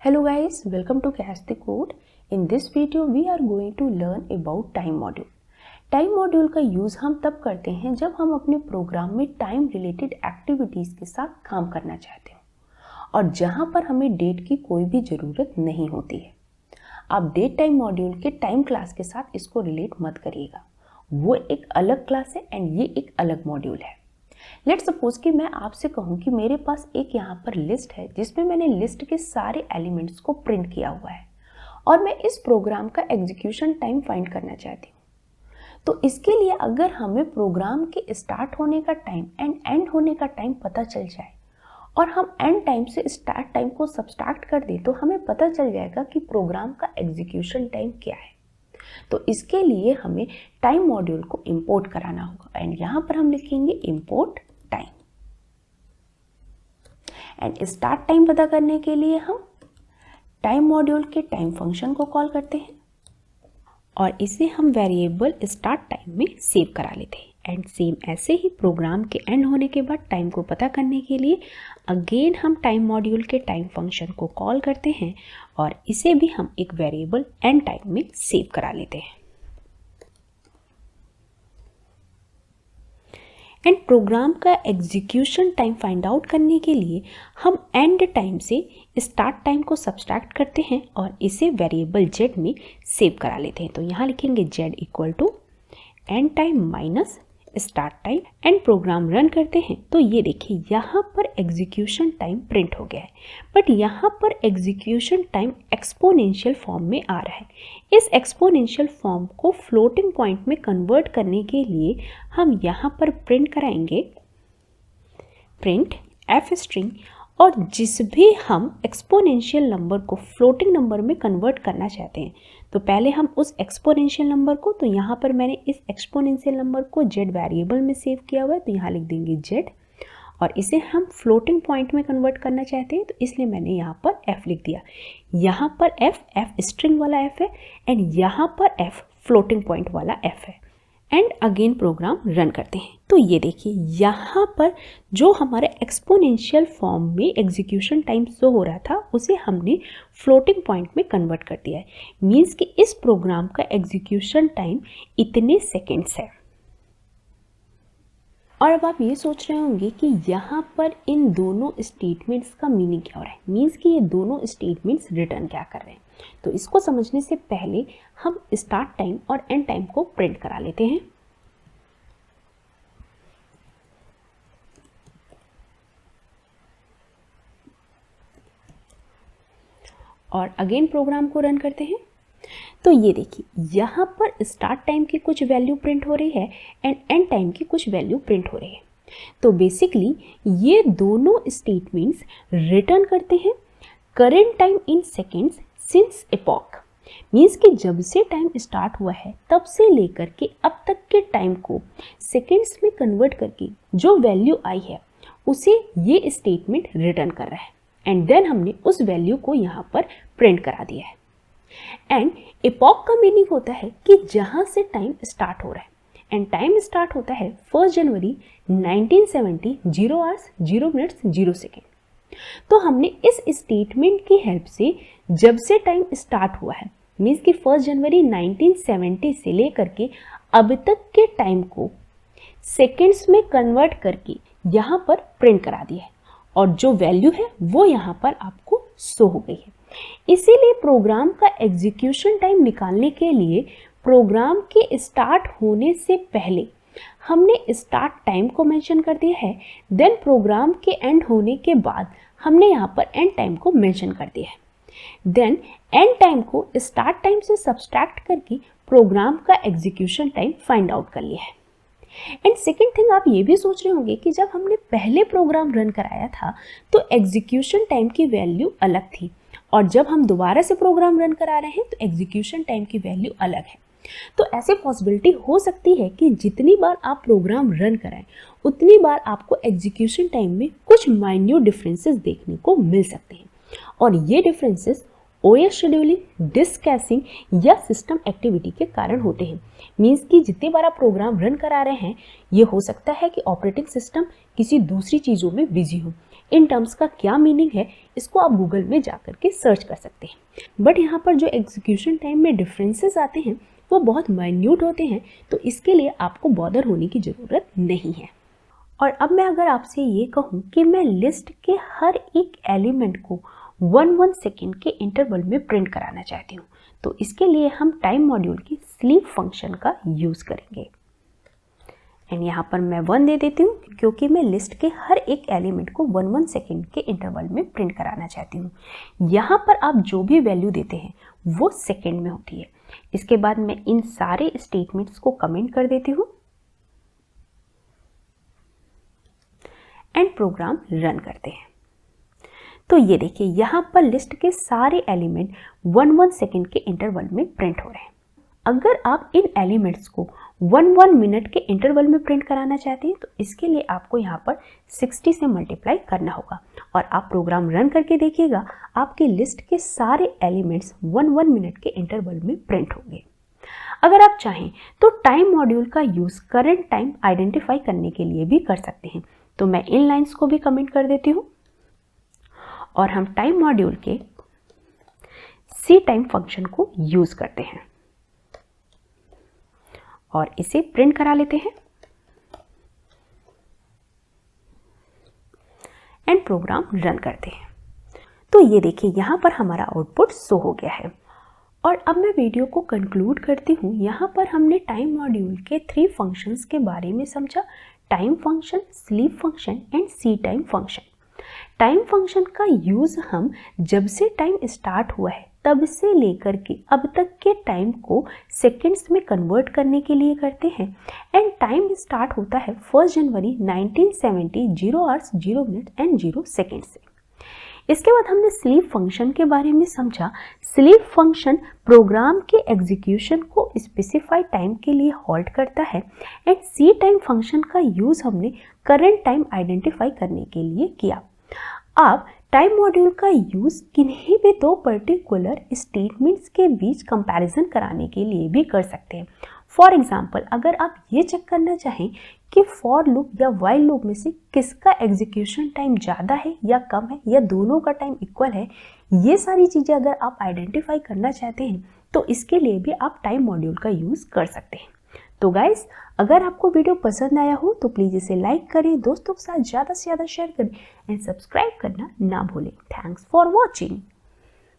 Hello guys, welcome to Catch the Code. In this video we are going to learn about time module. Time module का use हम तब करते हैं जब हम अपने प्रोग्राम में टाइम रिलेटेड एक्टिविटीज़ के साथ काम करना चाहते हो और जहां पर हमें डेट की कोई भी ज़रूरत नहीं होती है। आप डेट टाइम मॉड्यूल के टाइम क्लास के साथ इसको रिलेट मत करिएगा, वो एक अलग क्लास है एंड ये एक अलग मॉड्यूल है। लेट्स सपोज कि मैं आपसे कहूँ कि मेरे पास एक यहाँ पर लिस्ट है जिसमें मैंने लिस्ट के सारे एलिमेंट्स को प्रिंट किया हुआ है और मैं इस प्रोग्राम का एग्जीक्यूशन टाइम फाइंड करना चाहती हूँ। तो इसके लिए अगर हमें प्रोग्राम के स्टार्ट होने का टाइम एंड एंड होने का टाइम पता चल जाए और हम एंड टाइम से स्टार्ट टाइम को सब्सट्रैक्ट कर दें तो हमें पता चल जाएगा कि प्रोग्राम का एग्जीक्यूशन टाइम क्या है। तो इसके लिए हमें टाइम मॉड्यूल को इंपोर्ट कराना होगा एंड यहाँ पर हम लिखेंगे import time and start time पता करने के लिए हम टाइम मॉड्यूल के टाइम फंक्शन को कॉल करते हैं और इसे हम वेरिएबल स्टार्ट टाइम में सेव करा लेते हैं। एंड सेम ऐसे ही प्रोग्राम के एंड होने के बाद टाइम को पता करने के लिए अगेन हम टाइम मॉड्यूल के टाइम फंक्शन को कॉल करते हैं और इसे भी हम एक वेरिएबल एंड टाइम में सेव करा लेते हैं। एंड प्रोग्राम का एग्जीक्यूशन टाइम फाइंड आउट करने के लिए हम एंड टाइम से स्टार्ट टाइम को सब्सट्रैक्ट करते हैं और इसे वेरिएबल जेड में सेव करा लेते हैं। तो यहाँ लिखेंगे Z equal to end time minus start time and program run करते हैं। तो ये देखिए यहाँ पर एग्जीक्यूशन टाइम प्रिंट हो गया है, बट यहाँ पर एग्जीक्यूशन टाइम एक्सपोनेंशियल फॉर्म में आ रहा है। इस एक्सपोनेंशियल फॉर्म को फ्लोटिंग पॉइंट में कन्वर्ट करने के लिए हम यहाँ पर प्रिंट कराएंगे प्रिंट एफ स्ट्रिंग और जिस भी हम एक्सपोनेंशियल नंबर को फ्लोटिंग नंबर में कन्वर्ट करना चाहते हैं तो पहले हम उस एक्सपोनेंशियल नंबर को, तो यहाँ पर मैंने इस एक्सपोनेंशियल नंबर को जेड वेरिएबल में सेव किया हुआ है तो यहाँ लिख देंगे जेड और इसे हम फ्लोटिंग पॉइंट में कन्वर्ट करना चाहते हैं तो इसलिए मैंने यहाँ पर एफ लिख दिया। यहाँ पर एफ स्ट्रिंग वाला एफ है एंड यहाँ पर एफ फ्लोटिंग पॉइंट वाला एफ है एंड अगेन प्रोग्राम रन करते हैं। तो ये देखिए यहाँ पर जो हमारे एक्सपोनेंशियल फॉर्म में एग्जीक्यूशन टाइम शो हो रहा था उसे हमने फ्लोटिंग पॉइंट में कन्वर्ट कर दिया है। मीन्स कि इस प्रोग्राम का एग्जीक्यूशन टाइम इतने सेकेंड्स है। और अब आप ये सोच रहे होंगे कि यहाँ पर इन दोनों स्टेटमेंट्स का मीनिंग क्या हो रहा है, मीन्स कि ये दोनों स्टेटमेंट्स रिटर्न क्या कर रहे हैं। तो इसको समझने से पहले हम स्टार्ट टाइम और एंड टाइम को प्रिंट करा लेते हैं। और अगेन प्रोग्राम को रन करते हैं। तो ये देखिए यहाँ पर स्टार्ट टाइम की कुछ वैल्यू प्रिंट हो रही है एंड एंड टाइम की कुछ वैल्यू प्रिंट हो रही है। तो बेसिकली ये दोनों स्टेटमेंट्स रिटर्न करते हैं current time in seconds since epoch. Means कि जब से टाइम स्टार्ट हुआ है तब से लेकर के अब तक के टाइम को सेकेंड्स में कन्वर्ट करके जो वैल्यू आई है उसे ये स्टेटमेंट रिटर्न कर रहा है एंड देन हमने उस वैल्यू को यहाँ पर प्रिंट करा दिया है। एंड एपॉक का मीनिंग होता है कि जहाँ से टाइम स्टार्ट हो रहा है एंड टाइम स्टार्ट होता है 1 जनवरी 1970 0 आवर्स 0 मिनट्स 0 सेकेंड। तो हमने इस स्टेटमेंट की हेल्प से जब से टाइम स्टार्ट हुआ है मीन्स कि 1 जनवरी 1970 से लेकर के अब तक के टाइम को सेकेंड्स में कन्वर्ट करके यहाँ पर प्रिंट करा दिया है और जो वैल्यू है वो यहाँ पर आपको शो हो गई है। इसीलिए प्रोग्राम का एग्जीक्यूशन टाइम निकालने के लिए प्रोग्राम के स्टार्ट होने से पहले हमने स्टार्ट टाइम को मेंशन कर दिया है, देन प्रोग्राम के एंड होने के बाद हमने यहाँ पर एंड टाइम को मेंशन कर दिया है, देन एंड टाइम को स्टार्ट टाइम से सब्सट्रैक्ट करके प्रोग्राम का एग्जीक्यूशन टाइम फाइंड आउट कर लिया है। एंड सेकेंड थिंग आप ये भी सोच रहे होंगे कि जब हमने पहले प्रोग्राम रन कराया था तो एग्जीक्यूशन टाइम की वैल्यू अलग थी और जब हम दोबारा से प्रोग्राम रन करा रहे हैं तो एग्जीक्यूशन टाइम की वैल्यू अलग है। तो ऐसी पॉसिबिलिटी हो सकती है कि जितनी बार आप प्रोग्राम रन कराएं उतनी बार आपको एग्जीक्यूशन टाइम में कुछ माइन्यूट डिफरेंसेस देखने को मिल सकते हैं और ये differences OS scheduling, disk caching या सिस्टम एक्टिविटी के कारण होते हैं। मीन्स कि जितनी बार आप प्रोग्राम रन करा रहे हैं ये हो सकता है कि ऑपरेटिंग सिस्टम किसी दूसरी चीज़ों में बिजी हो इन टर्म्स का क्या मीनिंग है इसको आप गूगल में जा कर के सर्च कर सकते हैं। बट यहाँ पर जो एग्जीक्यूशन टाइम में डिफरेंसेस आते हैं वो बहुत माइन्यूट होते हैं, तो इसके लिए आपको बॉदर होने की ज़रूरत नहीं है। और अब मैं अगर आपसे ये कहूँ कि मैं लिस्ट के हर एक एलिमेंट को 1 सेकेंड के इंटरवल में प्रिंट कराना चाहती हूँ, तो इसके लिए हम टाइम मॉड्यूल की स्लीप फंक्शन का यूज़ करेंगे। एंड यहाँ पर मैं 1 दे देती हूँ क्योंकि मैं लिस्ट के हर एक एलिमेंट को 1 सेकेंड के इंटरवल में प्रिंट कराना चाहती हूँ। यहाँ पर आप जो भी वैल्यू देते हैं वो सेकेंड में होती है। इसके बाद मैं इन सारे स्टेटमेंट्स को कमेंट कर देती हूँ एंड प्रोग्राम रन करते हैं। तो ये देखिए यहाँ पर लिस्ट के सारे एलिमेंट 1 सेकेंड के इंटरवल में प्रिंट हो रहे हैं। अगर आप इन एलिमेंट्स को 1 मिनट के इंटरवल में प्रिंट कराना चाहते हैं तो इसके लिए आपको यहाँ पर 60 से मल्टीप्लाई करना होगा और आप प्रोग्राम रन करके देखिएगा आपके लिस्ट के सारे एलिमेंट्स 1 मिनट के इंटरवल में प्रिंट होंगे। अगर आप चाहें तो टाइम मॉड्यूल का यूज़ करंट टाइम आइडेंटिफाई करने के लिए भी कर सकते हैं। तो मैं इन लाइंस को भी कमेंट कर देती हूँ और हम टाइम मॉड्यूल के सी टाइम फंक्शन को यूज़ करते हैं और इसे प्रिंट करा लेते हैं एंड प्रोग्राम रन करते हैं। तो ये देखिए यहाँ पर हमारा आउटपुट शो हो गया है। और अब मैं वीडियो को कंक्लूड करती हूँ। यहाँ पर हमने टाइम मॉड्यूल के 3 फंक्शंस के बारे में समझा, time function, sleep function and C time function. Time function का यूज़ हम जब से टाइम स्टार्ट हुआ है तब से लेकर के अब तक के टाइम को सेकंड्स में कन्वर्ट करने के लिए करते हैं एंड टाइम स्टार्ट होता है 1 जनवरी 1970 0 आवर्स 0 मिनट एंड 0 सेकेंड से। इसके बाद हमने स्लीप फंक्शन के बारे में समझा। स्लीप फंक्शन प्रोग्राम के एग्जीक्यूशन को स्पेसिफाइड टाइम के लिए हॉल्ट करता है एंड सी टाइम फंक्शन का यूज़ हमने करंट टाइम आइडेंटिफाई करने के लिए किया। आप टाइम मॉड्यूल का यूज़ किन्हीं भी 2 पर्टिकुलर स्टेटमेंट्स के बीच कंपैरिजन कराने के लिए भी कर सकते हैं। फॉर एग्जाम्पल, अगर आप ये चेक करना चाहें कि फॉर लूप या वाइल लूप में से किसका एग्जीक्यूशन टाइम ज़्यादा है या कम है या दोनों का टाइम इक्वल है, ये सारी चीज़ें अगर आप आइडेंटिफाई करना चाहते हैं तो इसके लिए भी आप टाइम मॉड्यूल का यूज़ कर सकते हैं। तो गाइस, अगर आपको वीडियो पसंद आया हो तो प्लीज़ इसे लाइक करें, दोस्तों के साथ ज़्यादा से ज़्यादा शेयर करें एंड सब्सक्राइब करना ना भूलें। Thanks for watching.